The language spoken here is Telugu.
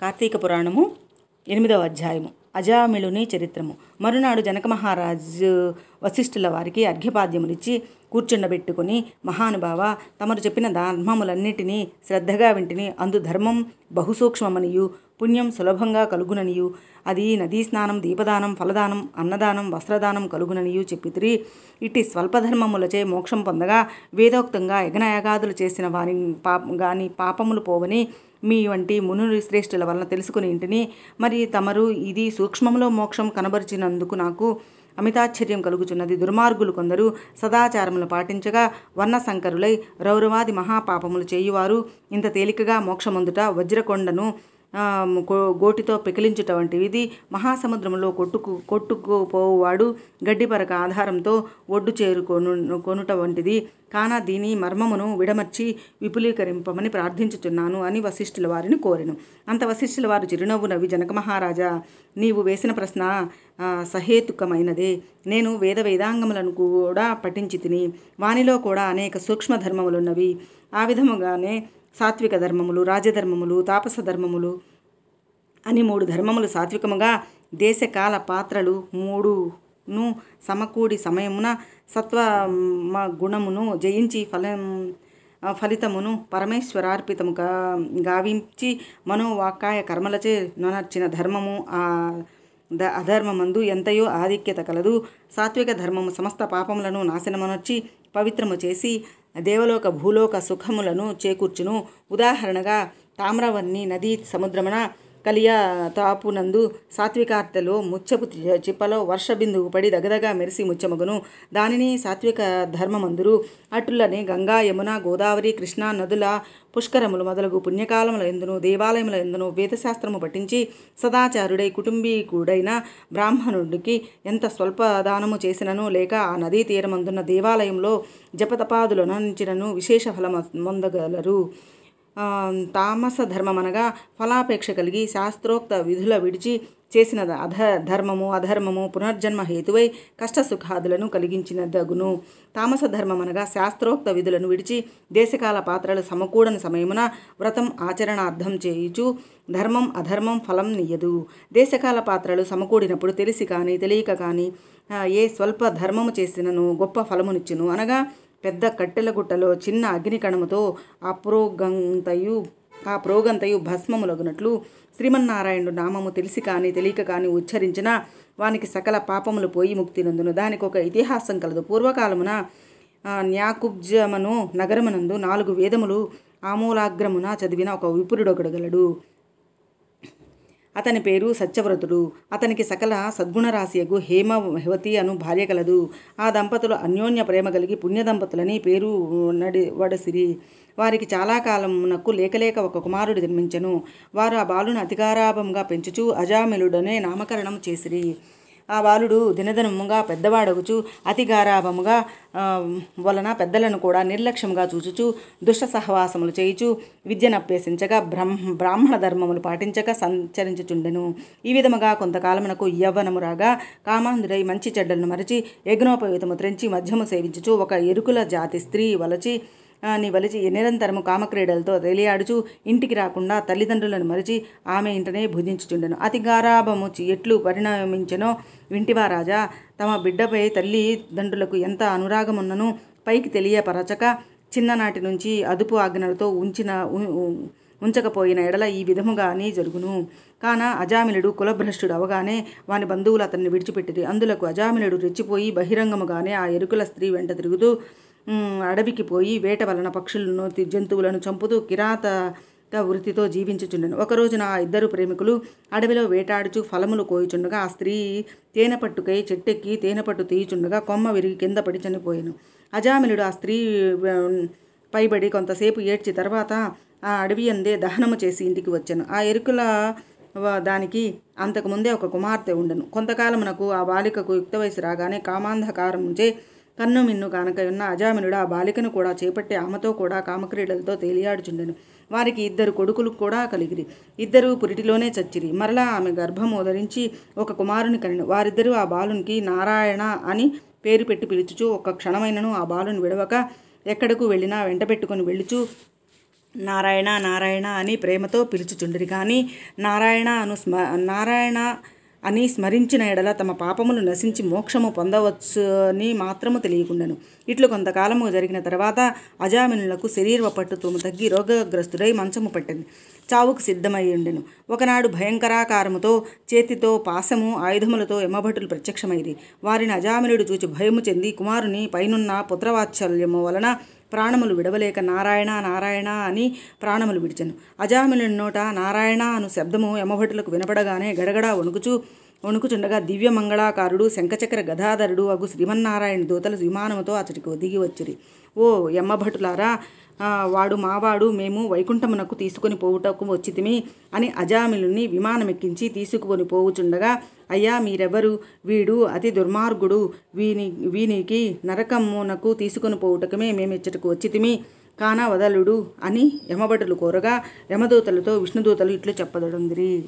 కార్తీక పురాణము 8వ అధ్యాయము అజామిళుని చరిత్రము. మరునాడు జనక మహారాజు వశిష్ఠుల వారికి అర్ఘ్యపాద్యములిచ్చి కూర్చుండబెట్టుకుని, మహానుభావ, తమరు చెప్పిన ధర్మములన్నిటినీ శ్రద్ధగా వింటిని. అందు ధర్మం బహుసూక్ష్మమనియు పుణ్యం సులభంగా కలుగుననియు, అది నదీ స్నానం, దీపదానం, ఫలదానం, అన్నదానం, వస్త్రదానం కలుగుననియు చెప్పితిరి. ఇట్టి స్వల్పధర్మములచే మోక్షం పొందగా వేదోక్తంగా యజ్ఞయాగాదులు చేసిన వారి గాని పాపములు పోవని మీ వంటి మునులు శ్రేష్ఠుల వలన తెలుసుకుని ఇంటిని. మరి తమరు ఇది సూక్ష్మంలో మోక్షం కనబరిచినందుకు నాకు అమితాశ్చర్యం కలుగుచున్నది. దుర్మార్గులు కొందరు సదాచారములు పాటించగా వర్ణశంకరులై రౌరవాది మహాపాపములు చేయువారు ఇంత తేలికగా మోక్షమందుట వజ్రకొండను గోటితో పెకిలించుట వంటిది. మహాసముద్రంలో కొట్టుకుపోవాడు గడ్డిపరక ఆధారంతో ఒడ్డు కొనుట వంటిది. కాన దీని మర్మమును విడమర్చి విపులీకరింపమని ప్రార్థించుచున్నాను అని వశిష్ఠుల వారిని కోరెను. అంత వశిష్ఠుల వారు చిరునవ్వు నవ్వి, జనక మహారాజా, నీవు వేసిన ప్రశ్న సహేతుకమైనదే. నేను వేదాంగములను కూడా పఠించి తిని, వానిలో కూడా అనేక సూక్ష్మ ధర్మములున్నవి. ఆ విధముగానే సాత్విక ధర్మములు, రాజధర్మములు, తాపస ధర్మములు అని 3 ధర్మములు సాత్వికముగా దేశకాల పాత్రలు 3ను సమకూడి సమయమున సత్వమ గుణమును జయించి ఫలితమును పరమేశ్వరార్పితము గావించి మనోవాక్కాయ కర్మలచే నొనర్చిన ధర్మము అధర్మమందు ఎంతయో ఆధిక్యత కలదు. సాత్విక ధర్మము సమస్త పాపములను నాశనమునర్చి పవిత్రము చేసి దేవలోక భూలోక సుఖములను చేకూర్చును. ఉదాహరణగా తామ్రవర్ణి నదీ సముద్రమున కలియా తాపునందు సాత్వికార్తెలో ముచ్చపు చిప్పలో వర్షబిందువు పడి దగదగా మెరిసి ముచ్చమగును. దానిని సాత్విక ధర్మమందురు. అటులనే గంగా, యమున, గోదావరి, కృష్ణా నదుల పుష్కరములు మొదలగు పుణ్యకాలముల ఎందును, దేవాలయముల ఎందును వేదశాస్త్రము పఠించి సదాచారుడై కుటుంబీకుడైన బ్రాహ్మణుడికి ఎంత స్వల్ప దానము చేసినను, లేక ఆ నదీ తీరమందున్న దేవాలయంలో జపతపాదులనంచినను విశేష ఫలము పొందగలరు. తామస ధర్మమనగా ఫలాపేక్ష కలిగి శాస్త్రోక్త విధుల విడిచి చేసిన అధర్మము పునర్జన్మ హేతువై కష్టసుఖాదులను కలిగించినదగును. తామస ధర్మమనగా శాస్త్రోక్త విధులను విడిచి దేశకాల పాత్రలు సమకూడని సమయమున వ్రతం ఆచరణార్థం చేయుచు ధర్మం అధర్మం ఫలం నీయదు. దేశకాల పాత్రలు సమకూడినప్పుడు తెలిసి కానీ తెలియక కానీ ఏ స్వల్ప ధర్మము చేసినను గొప్ప ఫలమునిచ్చును. అనగా పెద్ద కట్టెల గుట్టలో చిన్న అగ్నికణముతో ఆ ప్రోగంతయు భస్మములగునట్లు శ్రీమన్నారాయణుడు నామము తెలిసి కానీ తెలియక కానీ ఉచ్చరించిన వానికి సకల పాపములు పోయి ముక్తి నందును. దానికి ఒక ఇతిహాసం కలదు. పూర్వకాలమున న్యాకుబ్జమను నగరమునందు 4 వేదములు ఆమూలాగ్రమున చదివిన ఒక విపురుడొకడుగలడు. అతని పేరు సత్యవ్రతుడు. అతనికి సకల సద్గుణరాశియగు హేమవతి అను భార్య కలదు. ఆ దంపతులు అన్యోన్య ప్రేమ కలిగి పుణ్యదంపతులని పేరు వడసిరి. వారికి చాలా కాలమునకు లేకలేక ఒక కుమారుడు జన్మించెను. వారు ఆ బాలును అతిగారాభంగా పెంచుచు అజామిళుడనే నామకరణం చేసిరి. ఆ బాలుడు దినదినముగా పెద్దవాడగుచు అతి గారాభముగా వలన పెద్దలను కూడా నిర్లక్ష్యముగా చూచుచు దుష్ట సహవాసములు చేయుచు విద్యనభ్యసించగా బ్రాహ్మణ ధర్మములు పాటించక సంచరించుచుండెను. ఈ విధముగా కొంతకాలమునకు యవ్వనము రాగా కామాంధుడై మంచి చెడ్డలను మరచి యజ్ఞోపవీతము త్రెంచి మద్యము సేవించుచు ఒక ఎరుకుల జాతి స్త్రీ వలచి నిరంతరము కామక్రీడలతో తేలియాడుచు ఇంటికి రాకుండా తల్లిదండ్రులను మరిచి ఆమె ఇంటనే భుజించుచుండెను. అతి గారాభము ఎట్లు పరిణమించెనో వింటివా రాజా. తమ బిడ్డపై తల్లిదండ్రులకు ఎంత అనురాగమున్నను పైకి తెలియపరచక చిన్ననాటి నుంచి అదుపు ఆజ్ఞలతో ఉంచకపోయిన ఎడల ఈ విధముగాని జరుగును. కాన అజామిళుడు కులభ్రష్టుడు అవగానే వాని బంధువులు అతన్ని విడిచిపెట్టిరి. అందులకు అజామిళుడు రెచ్చిపోయి బహిరంగముగానే ఆ ఎరుకుల స్త్రీ వెంట తిరుగుతూ అడవికి పోయి వేట వలన పక్షులను జంతువులను చంపుతూ కిరాతక వృత్తితో జీవించుచుండెను. ఒకరోజున ఆ 2 ప్రేమికులు అడవిలో వేటాడుచు ఫలములు కోయుచుండగా ఆ స్త్రీ తేనెపట్టుకై చెట్టెక్కి తేనెపట్టు తీయుచుండగా కొమ్మ విరిగి కింద పడి చనిపోయెను. అజామిళుడు ఆ స్త్రీ పైబడి కొంతసేపు ఏడ్చి తర్వాత ఆ అడవి అందే దహనము చేసి ఇంటికి వచ్చెను. ఆ ఎరుకుల దానికి అంతకుముందే ఒక కుమార్తె ఉండెను. కొంతకాలమునకు ఆ బాలికకు యుక్త వయసు రాగానే కామాంధకారముచే కన్ను మిన్ను కానక ఉన్న అజామిళుడు ఆ బాలికను కూడా చేపట్టి ఆమెతో కూడా కామక్రీడలతో తేలియాడుచుండెను. వారికి 2 కొడుకులు కూడా కలిగిరి. 2 పురిటిలోనే చచ్చిరి. మరలా ఆమె గర్భము ధరించి ఒక కుమారుని కనెను. వారిద్దరూ ఆ బాలునికి నారాయణ అని పేరు పెట్టి పిలుచుచు ఒక్క క్షణమైనను ఆ బాలుని విడవక ఎక్కడకు వెళ్ళినా వెంట పెట్టుకుని వెళ్ళుచు నారాయణ నారాయణ అని ప్రేమతో పిలుచుచుండిరి. కానీ నారాయణ అని స్మరించిన ఎడల తమ పాపములు నశించి మోక్షము పొందవచ్చని మాత్రము తెలియకుండాను. ఇట్లు కొంతకాలము జరిగిన తర్వాత అజామినులకు శరీర పట్టుతూము తగ్గి రోగగ్రస్తుడై మంచము పట్టింది. చావుకు సిద్ధమై ఉండెను. ఒకనాడు భయంకరాకారముతో చేతితో పాశము ఆయుధములతో యమభటులు ప్రత్యక్షమైరి. వారిని అజామినుడు చూచి భయము చెంది కుమారుని పైనున్న పుత్రవాత్సల్యము వలన ప్రాణములు విడవలేక నారాయణ నారాయణ అని ప్రాణములు విడిచెను. అజామినుడి నోట నారాయణ అను శబ్దము యమభటులకు వినపడగానే గడగడా వణుకుచుండగా దివ్య మంగళాకారుడు శంఖచక్ర గదాధరుడు అగు శ్రీమన్నారాయణ దూతలు విమానముతో అతడికి దిగి వచ్చిరి. ఓ యమ్మభటులారా, వాడు మావాడు, మేము వైకుంఠమునకు తీసుకొని పోవుటకు వచ్చితిమి అని అజామిలుని విమానమెక్కించి తీసుకుని పోవుచుండగా, అయ్యా మీరెవరు? వీడు అతి దుర్మార్గుడు, వీనికి నరకమునకు తీసుకొని పోవుటకమే మేమిచ్చటకు వచ్చితిమి, కాన వదలుడు అని యమభటులు కోరగా యమదూతలతో విష్ణుదూతలు ఇట్లు చెప్పదొడందిరి.